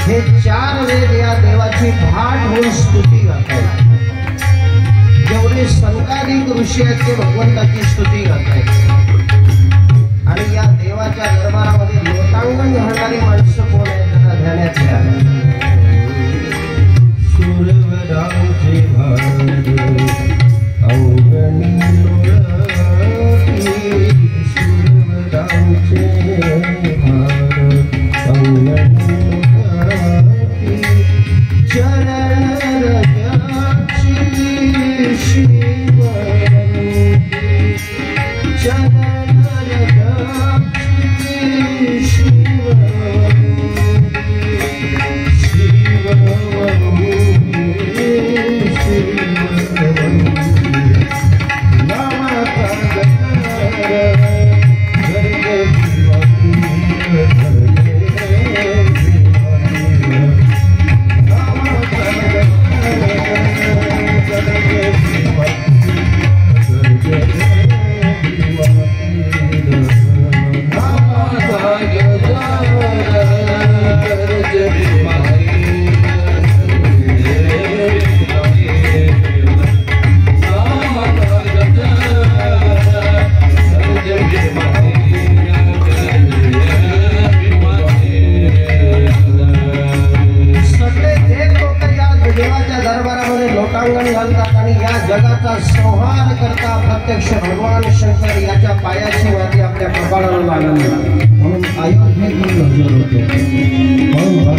हे चार वेद या देवाची भाट होऊन स्तुती करतात। जेवढे संतानिक ऋषी आहेत ते भगवंताची स्तुती करतात आणि या देवाच्या दरबारामध्ये लोटांगण घालणारी माणसं कोण आहेत जरा ध्यानात घ्या। सुरवरांचे भांड अवगणी लोळती, सुरवरांचे भांड अवगणी लोटांगण घालतात आणि या जगाचा संहार करता प्रत्यक्ष भगवान शंकर याच्या पायाची माती आपल्या कपाळाला लागली म्हणून अयोध्येतून नजर होते।